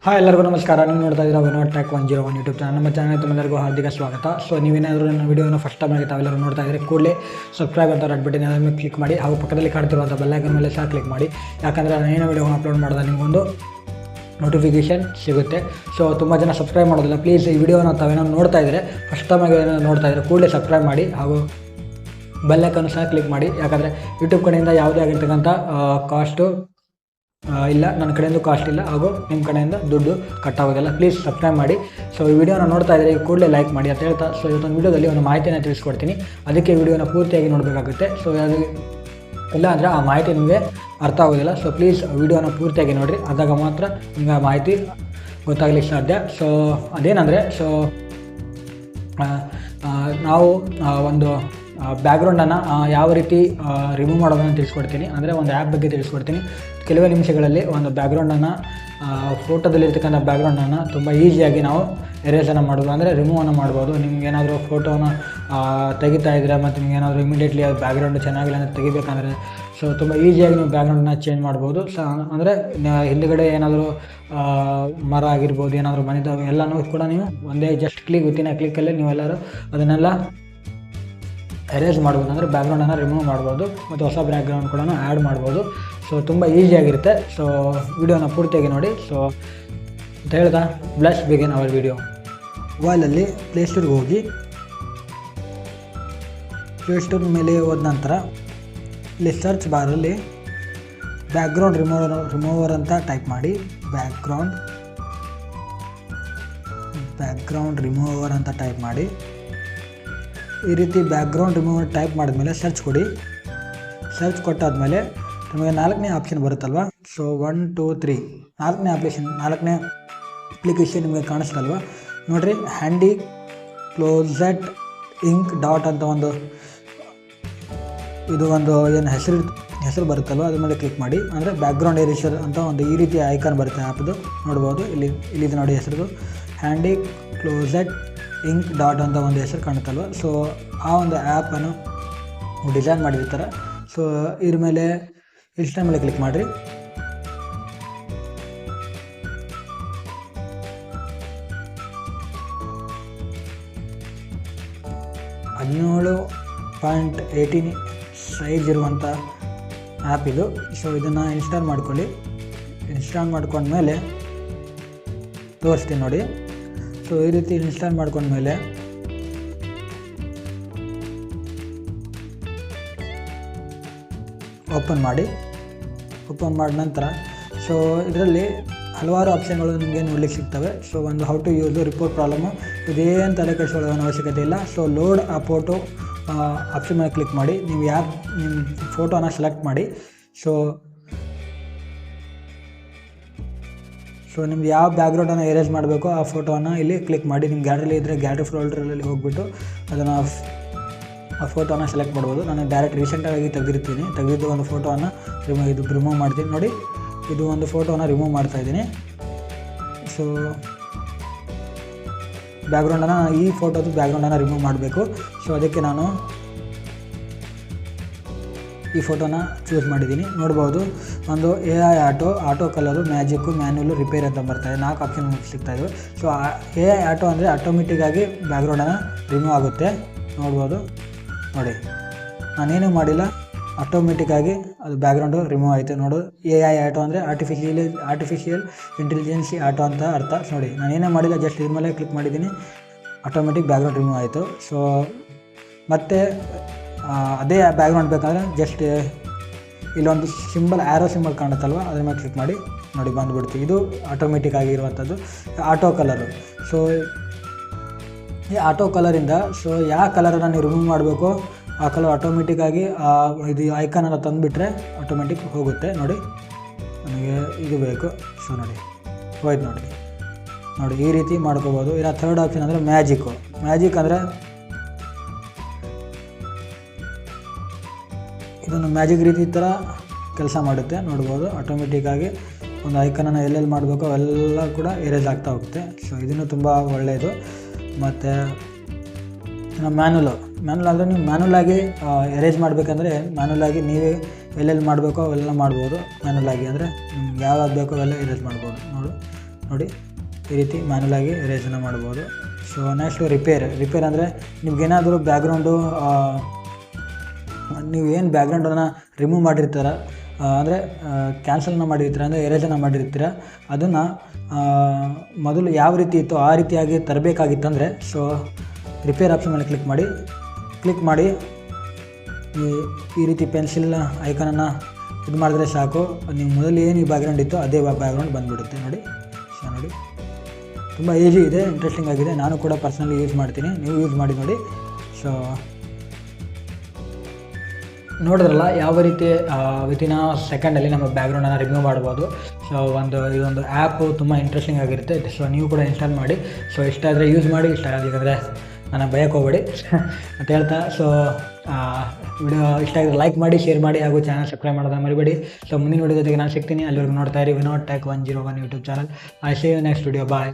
Hi ಎಲ್ಲರಿಗೂ ನಮಸ್ಕಾರ. ನೀವು ನೋಡ್ತಾ ಇದ್ದೀರಾ ವಿನೋಡ್ ಟ್ಯಾಕ್ 101 ಯೂಟ್ಯೂಬ್ ಚಾನಲ್. ನಮ್ಮ ಚಾನಲ್ ತಮ್ಮೆಲ್ಲರಿಗೂ ಹಾರ್ದಿಕ ಸ್ವಾಗತ. ಸೊ ನೀವೇನಾದರೂ ನನ್ನ ವಿಡಿಯೋನ ಫಸ್ಟ್ ಟೈಮ್ ಆಗಿ ತಾವೆಲ್ಲರೂ ನೋಡ್ತಾ ಇದ್ದರೆ ಕೂಡಲೇ ಸಬ್ಸ್ಕ್ರೈಬ್ ಅಂತ ರೆಡ್ ಬಟನ್ ಮೇಲೆ ಕ್ಲಿಕ್ ಮಾಡಿ, ಹಾಗೂ ಪಕ್ಕದಲ್ಲಿ ಕಾಣ್ತಿರುವಂಥ ಬೆಲ್ ಐಕಾನ್ ಮೇಲೆ ಸಹ ಕ್ಲಿಕ್ ಮಾಡಿ. ಯಾಕಂದರೆ ನಾನು ಏನೋ ವಿಡಿಯೋ ಅಪ್ಲೋಡ್ ಮಾಡಿದಾಗ ನಿಮಗೊಂದು ನೋಟಿಫಿಕೇಷನ್ ಸಿಗುತ್ತೆ. ಸೊ ತುಂಬ ಜನ ಸಬ್ಸ್ಕ್ರೈಬ್ ಮಾಡೋದಿಲ್ಲ. ಪ್ಲೀಸ್ ಈ ವಿಡಿಯೋನ ತಾವೇನೋ ನೋಡ್ತಾ ಇದ್ದರೆ, ಫಸ್ಟ್ ಟೈಮ್ ಆಗಿ ಏನೋ ನೋಡ್ತಾ ಇದ್ದರೆ ಕೂಡಲೇ ಸಬ್ಸ್ಕ್ರೈಬ್ ಮಾಡಿ, ಹಾಗೂ ಬೆಲ್ ಐಕಾನ್ ಸಹ ಕ್ಲಿಕ್ ಮಾಡಿ. ಯಾಕಂದರೆ ಯೂಟ್ಯೂಬ್ ಕಡೆಯಿಂದ ಯಾವುದೇ ಆಗಿರ್ತಕ್ಕಂಥ ಕಾಸ್ಟು ಇಲ್ಲ, ನನ್ನ ಕಡೆಯಿಂದ ಕಾಸ್ಟ್ ಇಲ್ಲ, ಹಾಗೂ ನಿಮ್ಮ ಕಡೆಯಿಂದ ದುಡ್ಡು ಕಟ್ಟಾಗೋದಿಲ್ಲ. ಪ್ಲೀಸ್ ಸಬ್ಸ್ಕ್ರೈಬ್ ಮಾಡಿ. ಸೊ ಈ ವಿಡಿಯೋನ ನೋಡ್ತಾ ಇದ್ದರೆ ಕೂಡಲೇ ಲೈಕ್ ಮಾಡಿ ಅಂತ ಹೇಳ್ತಾ, ಸೊ ಇವತ್ತೊಂದು ವಿಡಿಯೋದಲ್ಲಿ ಒಂದು ಮಾಹಿತಿಯನ್ನು ತಿಳಿಸ್ಕೊಡ್ತೀನಿ. ಅದಕ್ಕೆ ವಿಡಿಯೋನ ಪೂರ್ತಿಯಾಗಿ ನೋಡಬೇಕಾಗುತ್ತೆ. ಸೊ ಅದು ಇಲ್ಲ ಅಂದರೆ ಆ ಮಾಹಿತಿ ನಿಮಗೆ ಅರ್ಥ ಆಗೋದಿಲ್ಲ. ಸೊ ಪ್ಲೀಸ್ ವಿಡಿಯೋನ ಪೂರ್ತಿಯಾಗಿ ನೋಡಿರಿ, ಆದಾಗ ಮಾತ್ರ ನಿಮಗೆ ಆ ಮಾಹಿತಿ ಗೊತ್ತಾಗಲಿಕ್ಕೆ ಸಾಧ್ಯ. ಸೊ ಅದೇನೆಂದರೆ, ಸೊ ನಾವು ಒಂದು ಬ್ಯಾಕ್ಗ್ರೌಂಡನ್ನು ಯಾವ ರೀತಿ ರಿಮೂವ್ ಮಾಡೋದನ್ನು ತಿಳಿಸ್ಕೊಡ್ತೀನಿ. ಅಂದರೆ ಒಂದು ಆ್ಯಪ್ ಬಗ್ಗೆ ತಿಳಿಸ್ಕೊಡ್ತೀನಿ. ಕೆಲವೇ ನಿಮಿಷಗಳಲ್ಲಿ ಒಂದು ಬ್ಯಾಕ್ಗ್ರೌಂಡನ್ನು, ಫೋಟೋದಲ್ಲಿರ್ತಕ್ಕಂಥ ಬ್ಯಾಕ್ಗ್ರೌಂಡನ್ನು ತುಂಬ ಈಸಿಯಾಗಿ ನಾವು ಎರೇಸನ್ನು ಮಾಡ್ಬೋದು, ಅಂದರೆ ರಿಮೂವನ್ನು ಮಾಡ್ಬೋದು. ನಿಮ್ಗೇನಾದರೂ ಫೋಟೋನ ತೆಗಿತಾ ಇದ್ದರೆ ಮತ್ತು ನಿಮ್ಗೇನಾದರೂ ಇಮಿಡಿಯೇಟ್ಲಿ ಅದು ಬ್ಯಾಕ್ಗ್ರೌಂಡ್ ಚೆನ್ನಾಗಿಲ್ಲ ಅಂದರೆ ತೆಗಿಬೇಕಂದ್ರೆ, ಸೊ ತುಂಬ ಈಸಿಯಾಗಿ ನೀವು ಬ್ಯಾಕ್ಗ್ರೌಂಡನ್ನ ಚೇಂಜ್ ಮಾಡ್ಬೋದು. ಸೊ ಅಂದರೆ ಹಿಂದುಗಡೆ ಏನಾದರೂ ಮರ ಆಗಿರ್ಬೋದು, ಏನಾದರೂ ಮನೆದು ಎಲ್ಲನೂ ಕೂಡ ನೀವು ಒಂದೇ ಜಸ್ಟ್ ವಿತಿನ್ ಕ್ಲಿಕ್ಕಲ್ಲಿ ನೀವೆಲ್ಲರೂ ಅದನ್ನೆಲ್ಲ ಎರೇಸ್ ಮಾಡ್ಬೋದು, ಅಂದರೆ ಬ್ಯಾಕ್ಗ್ರೌಂಡನ್ನು ರಿಮೂವ್ ಮಾಡ್ಬೋದು ಮತ್ತು ಹೊಸ ಬ್ಯಾಕ್ಗ್ರೌಂಡ್ ಕೂಡ ಆ್ಯಡ್ ಮಾಡ್ಬೋದು. ಸೊ ತುಂಬ ಈಸಿಯಾಗಿರುತ್ತೆ. ಸೊ ವಿಡಿಯೋನ ಪೂರ್ತಿಯಾಗಿ ನೋಡಿ. ಸೊ ಅಂತ ಹೇಳ್ತಾ ಲೆಟ್ಸ್ ಬಿಗಿನ್ ಅವರ್ ವಿಡಿಯೋ. ಮೊಬೈಲಲ್ಲಿ ಪ್ಲೇಸ್ಟೋರ್ಗೆ ಹೋಗಿ, ಪ್ಲೇಸ್ಟೋರ್ ಮೇಲೆ ಹೋದ ನಂತರ ಇಲ್ಲಿ ಸರ್ಚ್ ಬಾರಲ್ಲಿ ಬ್ಯಾಕ್ಗ್ರೌಂಡ್ ರಿಮೂವರ್ ಅಂತ ಟೈಪ್ ಮಾಡಿ. ಬ್ಯಾಕ್ಗ್ರೌಂಡ್ ರಿಮೂವರ್ ಅಂತ ಟೈಪ್ ಮಾಡಿ. ಈ ರೀತಿ ಬ್ಯಾಕ್ಗ್ರೌಂಡ್ ರಿಮೂವರ್ ಟೈಪ್ ಮಾಡಿದ್ಮೇಲೆ ಸರ್ಚ್ ಕೊಡಿ. ಸರ್ಚ್ ಕೊಟ್ಟಾದಮೇಲೆ ನಿಮಗೆ 4ನೇ ಆಪ್ಷನ್ ಬರುತ್ತಲ್ವ. ಸೊ 1 2 3 4ನೇ ಅಪ್ಲಿಕೇಶನ್ ನಿಮಗೆ ಕಾಣಿಸ್ತಲ್ವ, ನೋಡಿರಿ. ಹ್ಯಾಂಡಿ ಕ್ಲೋಸೆಟ್ ಇಂಕ್ ಡಾಟ್ ಅಂತ ಇದು ಒಂದು ಏನು ಹೆಸರು ಬರುತ್ತಲ್ವ, ಅದ್ರ ಮೇಲೆ ಕ್ಲಿಕ್ ಮಾಡಿ. ಅಂದರೆ ಬ್ಯಾಕ್ಗ್ರೌಂಡ್ ಎರೇಸರ್ ಅಂತ ಒಂದು ಈ ರೀತಿ ಐಕಾನ್ ಬರುತ್ತೆ ಆ್ಯಪ್ದು, ನೋಡ್ಬೋದು. ಇಲ್ಲಿದೆ ನೋಡಿ ಹೆಸರು, ಹ್ಯಾಂಡಿ ಕ್ಲೋಸೆಟ್ ಇಂಕ್ ಡಾಟ್ ಅಂತ ಒಂದು ಹೆಸರು ಕಾಣುತ್ತಲ್ವ. ಸೊ ಆ ಒಂದು ಆ್ಯಪನ್ನು ಡಿಸೈನ್ ಮಾಡಿರ್ತಾರೆ. ಸೊ ಇದ್ರ ಮೇಲೆ ಇನ್ಸ್ಟಾ ಮೇಲೆ ಕ್ಲಿಕ್ ಮಾಡಿರಿ. (17.18) ಸೈಜ್ ಇರುವಂಥ ಆ್ಯಪ್ ಇದು. ಸೊ ಇದನ್ನು ಇನ್ಸ್ಟಾಲ್ ಮಾಡ್ಕೊಳ್ಳಿ. ಇನ್ಸ್ಟಾಲ್ ಮಾಡ್ಕೊಂಡ್ಮೇಲೆ ತೋರಿಸ್ತೀನಿ ನೋಡಿ. ಸೊ ಈ ರೀತಿ ಇನ್ಸ್ಟಾಲ್ ಮಾಡ್ಕೊಂಡ್ಮೇಲೆ ಓಪನ್ ಮಾಡಿ ಮಾಡಿದ ನಂತರ, ಸೊ ಇದರಲ್ಲಿ ಹಲವಾರು ಆಪ್ಷನ್ಗಳು ನಿಮಗೆ ನೋಡ್ಲಿಕ್ಕೆ ಸಿಗ್ತವೆ. ಸೊ ಒಂದು how to use report problem, ಇದೇನು ತಲೆ ಕೆಡಿಸ್ಕೊಳ್ಳೋ ಅವಶ್ಯಕತೆ ಇಲ್ಲ. ಸೊ ಲೋಡ್ ಆ ಫೋಟೋ ಆಪ್ಷನ್ ಮೇಲೆ ಕ್ಲಿಕ್ ಮಾಡಿ. ನೀವು ನಿಮ್ಮ ಫೋಟೋನ ಸೆಲೆಕ್ಟ್ ಮಾಡಿ. ಸೊ ನಿಮ್ದು ಯಾವ ಬ್ಯಾಕ್ಗ್ರೌಂಡನ್ನು ಎರೇಸ್ ಮಾಡಬೇಕೋ ಆ ಫೋಟೋನ ಇಲ್ಲಿ ಕ್ಲಿಕ್ ಮಾಡಿ. ನಿಮ್ಮ ಗ್ಯಾಲರಿ ಇದ್ದರೆ ಗ್ಯಾಲರಿ ಫೋಲ್ಡರಲ್ಲಿ ಹೋಗ್ಬಿಟ್ಟು ಅದನ್ನು ಆ ಫೋಟೋನ ಸೆಲೆಕ್ಟ್ ಮಾಡ್ಬೋದು. ನಾನು ಡೈರೆಕ್ಟ್ ರೀಸೆಂಟಾಗಿ ತೆಗೆದಿದ್ದು ಒಂದು ಫೋಟೋವನ್ನು ರಿಮೂವ್ ಮಾಡ್ತೀನಿ ನೋಡಿ. ಇದು ಒಂದು ಫೋಟೋನ ರಿಮೂವ್ ಮಾಡ್ತಾಯಿದ್ದೀನಿ. ಸೊ ಈ ಫೋಟೋದು ಬ್ಯಾಕ್ಗ್ರೌಂಡನ್ನು ರಿಮೂವ್ ಮಾಡಬೇಕು. ಸೊ ಅದಕ್ಕೆ ನಾನು ಈ ಫೋಟೋನ ಚೂಸ್ ಮಾಡಿದ್ದೀನಿ, ನೋಡ್ಬೋದು. ಒಂದು AI auto colour, magic, manual, repair ಅಂತ ಬರ್ತಾಯಿದೆ. 4 ಆಪ್ಷನ್ ಸಿಗ್ತಾಯಿದ್ವು. ಸೊ AI ಆಟೋ ಅಂದರೆ ಆಟೋಮೆಟಿಕ್ಕಾಗಿ ಬ್ಯಾಕ್ಗ್ರೌಂಡನ್ನು ರಿಮೂವ್ ಆಗುತ್ತೆ, ನೋಡ್ಬೋದು. ನೋಡಿ, ನಾನೇನೂ ಮಾಡಿಲ್ಲ, ಆಟೋಮೆಟಿಕ್ಕಾಗಿ ಅದು ಬ್ಯಾಕ್ಗ್ರೌಂಡು ರಿಮೂವ್ ಆಯಿತು. ನೋಡು, AI ಆಟೋ ಅಂದರೆ ಆರ್ಟಿಫಿಷಿಯಲ್ ಇಂಟೆಲಿಜೆನ್ಸಿ ಆಟೋ ಅಂತ ಅರ್ಥ. ನೋಡಿ, ನಾನೇನೇ ಮಾಡಿಲ್ಲ, ಜಸ್ಟ್ ಇದ್ರ ಮೇಲೆ ಕ್ಲಿಕ್ ಮಾಡಿದ್ದೀನಿ, ಆಟೋಮೆಟಿಕ್ ಬ್ಯಾಕ್ಗ್ರೌಂಡ್ ರಿಮೂವ್ ಆಯಿತು. ಸೊ ಮತ್ತು ಅದೇ ಬ್ಯಾಕ್ಗ್ರೌಂಡ್ ಬೇಕಾದರೆ ಜಸ್ಟ್ ಇಲ್ಲೊಂದು ಆ್ಯರೋ ಸಿಂಬಲ್ ಕಾಣುತ್ತಲ್ವ, ಅದ್ರ ಮೇಲೆ ಕ್ಲಿಕ್ ಮಾಡಿ. ನೋಡಿ, ಬಂದುಬಿಡ್ತು. ಇದು ಆಟೋಮೆಟಿಕ್ ಆಗಿರುವಂಥದ್ದು ಆಟೋ ಕಲರು. ಸೊ ಈ ಆಟೋ ಕಲರಿಂದ ಸೊ ಯಾವ ಕಲರನ್ನು ನೀವು ರಿಮೂವ್ ಮಾಡಬೇಕೋ ಆ ಕಲರ್ ಆಟೋಮೆಟಿಕ್ಕಾಗಿ ಇದು ಐಕಾನೆಲ್ಲ ತಂದುಬಿಟ್ರೆ ಆಟೋಮೆಟಿಕ್ ಹೋಗುತ್ತೆ. ನೋಡಿ, ನನಗೆ ಇದು ಬೇಕು. ಸೊ ಹೋಯ್ತು ನೋಡಿ, ಈ ರೀತಿ ಮಾಡ್ಕೋಬೋದು. ಇಲ್ಲ ಥರ್ಡ್ ಆಪ್ಷನ್ ಅಂದರೆ ಮ್ಯಾಜಿಕ್ ಅಂದರೆ ಇದೊಂದು ಮ್ಯಾಜಿಕ್ ರೀತಿ ಥರ ಕೆಲಸ ಮಾಡುತ್ತೆ, ನೋಡ್ಬೋದು. ಆಟೋಮೆಟಿಕ್ಕಾಗಿ ಒಂದು ಐಕನನ್ನು ಎಲ್ಲೆಲ್ಲಿ ಮಾಡಬೇಕೋ ಅವೆಲ್ಲ ಕೂಡ ಎರೇಸ್ ಆಗ್ತಾ ಹೋಗುತ್ತೆ. ಸೊ ಇದನ್ನು ತುಂಬ ಒಳ್ಳೆಯದು. ಮತ್ತು ಮ್ಯಾನುವಲ್ ಅಂದರೆ ನೀವು ಮ್ಯಾನುವಲಾಗಿ ಎರೇಸ್ ಮಾಡಬೇಕಂದ್ರೆ ಮ್ಯಾನುವಲಾಗಿ ನೀವೇ ಎಲ್ಲೆಲ್ಲಿ ಮಾಡಬೇಕೋ ಅವೆಲ್ಲ ಮಾಡ್ಬೋದು. ಮ್ಯಾನುವಲಾಗಿ ಅಂದರೆ ನಿಮ್ಗೆ ಯಾವ್ದು ಬೇಕೋ ಅವೆಲ್ಲ ಎರೇಸ್ ಮಾಡ್ಬೋದು. ನೋಡಿ ಈ ರೀತಿ ಮ್ಯಾನ್ಯಲಾಗಿ ಎರೇಸನ್ನು ಮಾಡ್ಬೋದು. ಸೊ ನೆಕ್ಸ್ಟು ರಿಪೇರ್ ಅಂದರೆ ನಿಮ್ಗೇನಾದರೂ ಬ್ಯಾಕ್ಗ್ರೌಂಡು ನೀವು ಏನು ಬ್ಯಾಕ್ಗ್ರೌಂಡನ್ನು ರಿಮೂವ್ ಮಾಡಿರ್ತೀರ ಅಂದರೆ ಕ್ಯಾನ್ಸಲ್ನ ಮಾಡಿರ್ತೀರ ಅಂದರೆ ಎರೇಸನ್ನು ಮಾಡಿರ್ತೀರ, ಅದನ್ನು ಮೊದಲು ಯಾವ ರೀತಿ ಇತ್ತು ಆ ರೀತಿಯಾಗಿ ತರಬೇಕಾಗಿತ್ತಂದರೆ ಸೊ ರಿಪೇರ್ ಆಪ್ಷನ್ ಮೇಲೆ ಕ್ಲಿಕ್ ಮಾಡಿ ಈ ರೀತಿ ಪೆನ್ಸಿಲ್ ಐಕನನ್ನು ಇದು ಮಾಡಿದ್ರೆ ಸಾಕು. ನೀವು ಮೊದಲು ಏನು ಈ ಬ್ಯಾಕ್ಗ್ರೌಂಡ್ ಇತ್ತು ಅದೇ ಬ್ಯಾಕ್ಗ್ರೌಂಡ್ ಬಂದುಬಿಡುತ್ತೆ ನೋಡಿ. ಸೊ ನೋಡಿ ತುಂಬ ಈಸಿ ಇದೆ, ಇಂಟ್ರೆಸ್ಟಿಂಗ್ ಆಗಿದೆ. ನಾನು ಕೂಡ ಪರ್ಸ್ನಲಿ ಯೂಸ್ ಮಾಡ್ತೀನಿ, ನೀವು ಯೂಸ್ ಮಾಡಿ ನೋಡಿ. ಸೊ ನೋಡಿದ್ರಲ್ಲ ಯಾವ ರೀತಿ ವಿತಿನ್ ಸೆಕೆಂಡಲ್ಲಿ ನಮ್ಮ ಬ್ಯಾಕ್ಗ್ರೌಂಡನ್ನು ರಿಮೂವ್ ಮಾಡ್ಬೋದು. ಸೊ ಇದೊಂದು ಆ್ಯಪು ತುಂಬ ಇಂಟ್ರೆಸ್ಟಿಂಗ್ ಆಗಿರುತ್ತೆ. ಸೊ ನೀವು ಕೂಡ ಇನ್ಸ್ಟಾಲ್ ಮಾಡಿ. ಸೊ ಇಷ್ಟ ಆದರೆ ಯೂಸ್ ಮಾಡಿ, ಇಷ್ಟ ಆಗಲಿಕ್ಕಾದರೆ ನನಗೆ ಭಯಕ್ಕೆ ಹೋಗಬೇಡಿ ಅಂತ ಹೇಳ್ತಾ, ಸೊ ವಿಡಿಯೋ ಇಷ್ಟ ಆಗಿದ್ರೆ ಲೈಕ್ ಮಾಡಿ, ಶೇರ್ ಮಾಡಿ ಹಾಗೂ ಚಾನಲ್ ಸಬ್ಸ್ಕ್ರೈಬ್ ಮಾಡೋದನ್ನ ಮರಿಬೇಡಿ. ಸೊ ಮುಂದಿನ ವಿಡಿಯೋ ಜೊತೆಗೆ ನಾನು ಸಿಗ್ತೀನಿ. ಅಲ್ಲಿವರೆಗೂ ನೋಡ್ತಾ ಇರಿ Vinod tech 101 YouTube channel. I see you next video. Bye.